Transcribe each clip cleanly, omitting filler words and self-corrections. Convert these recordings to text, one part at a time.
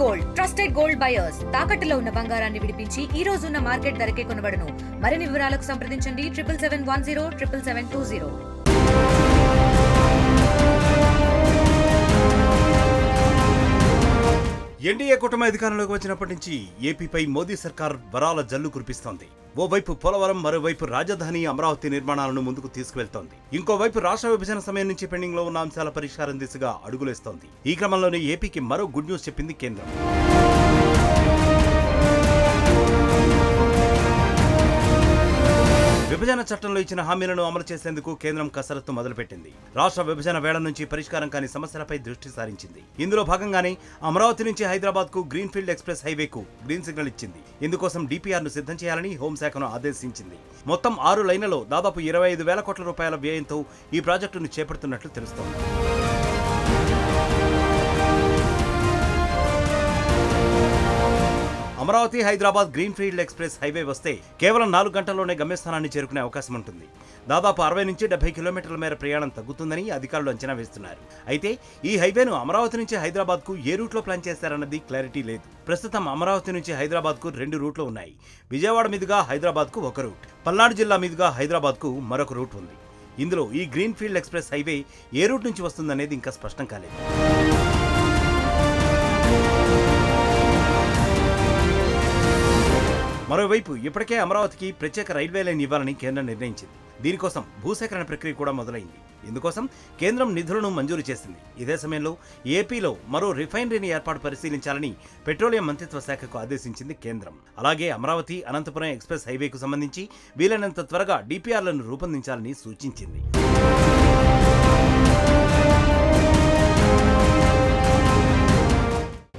Gold trusted gold buyers తాకట్టులో ఉన్న బంగారాన్ని విడిపించి ఈ రోజు ఉన్న మార్కెట్ ధరకే కొనబడును. మరిన్ని వివరాలకు సంప్రదించండి 7710 ఎన్డీఏ కూటమి అధికారంలోకి వచ్చినప్పటి నుంచి ఏపీపై మోదీ సర్కార్ వరాల జల్లు కురిపిస్తోంది. ఓవైపు పోలవరం, మరోవైపు రాజధాని అమరావతి నిర్మాణాలను ముందుకు తీసుకువెళ్తోంది. ఇంకోవైపు రాష్ట్ర విభజన సమయం నుంచి పెండింగ్ లో ఉన్న అంశాల పరిష్కారం దిశగా అడుగులేస్తోంది. ఈ క్రమంలోనే ఏపీకి మరో గుడ్ న్యూస్ చెప్పింది కేంద్రం. విభజన చట్టంలో ఇచ్చిన హామీలను అమలు చేసేందుకు కేంద్రం కసరత్తు మొదలుపెట్టింది. రాష్ట్ర విభజన వేళ నుంచి పరిష్కారం కాని సమస్యలపై దృష్టి సారించింది. ఇందులో భాగంగానే అమరావతి నుంచి హైదరాబాద్ కు గ్రీన్ఫీల్డ్ ఎక్స్ప్రెస్ హైవేకు గ్రీన్ సిగ్నల్ ఇచ్చింది. ఇందుకోసం DPR ను సిద్ధం చేయాలని హోంశాఖను ఆదేశించింది. మొత్తం 6 లైన్లలో దాదాపు 25,000 కోట్ల రూపాయల వ్యయంతో ఈ ప్రాజెక్టును చేపడుతున్నట్లు తెలుస్తోంది. Amaravati Hyderabad greenfield express highway వస్తే కేవలం 4 గంటల్లోనే గమ్యస్థానాన్ని చేరుకునే అవకాశం ఉంటుంది. దాదాపు 60 నుంచి 70 కిలోమీటర్ల మేర ప్రయాణం తగ్గుతుందని అధికారులు అంచనా వేస్తున్నారు. అయితే ఈ హైవేను అమరావతి నుంచి హైదరాబాద్ కు ఏ రూట్లో ప్లాన్ చేశారన్నది క్లారిటీ లేదు. ప్రస్తుతం అమరావతి నుంచి హైదరాబాద్ కు 2 రూట్లు ఉన్నాయి. విజయవాడ మీదుగా హైదరాబాద్ కు ఒక రూట్, పల్నాడు జిల్లా మీదుగా హైదరాబాద్ కు మరొక రూట్ ఉంది. ఇందులో ఈ గ్రీన్ఫీల్డ్ ఎక్స్ప్రెస్ హైవే ఏ రూట్ నుంచి వస్తుందనేది ఇంకా స్పష్టం కాలేదు. మరోవైపు ఇప్పటికే అమరావతికి ప్రత్యేక రైల్వే లైన్ ఇవ్వాలని కేంద్రం నిర్ణయించింది. దీనికోసం భూసేకరణ ప్రక్రియ కూడా మొదలైంది. ఇందుకోసం కేంద్రం నిధులను మంజూరు చేసింది. ఇదే సమయంలో ఏపీలో మరో రిఫైనరీని ఏర్పాటు పరిశీలించాలని పెట్రోలియం మంత్రిత్వ శాఖకు ఆదేశించింది కేంద్రం. అలాగే అమరావతి అనంతపురం ఎక్స్ప్రెస్ హైవేకు సంబంధించి వీలైనంత త్వరగా DPRలను రూపొందించాలని సూచించింది.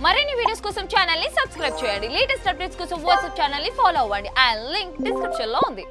మరిన్ని వీడియోస్ కోసం ఛానల్ ని సబ్స్క్రైబ్ చేయండి. లేటెస్ట్ అప్డేట్స్ కోసం వాట్సాప్ ఛానల్ ని ఫాలో అవ్వండి. ఆ లింక్ డిస్క్రిప్షన్ లో ఉంది.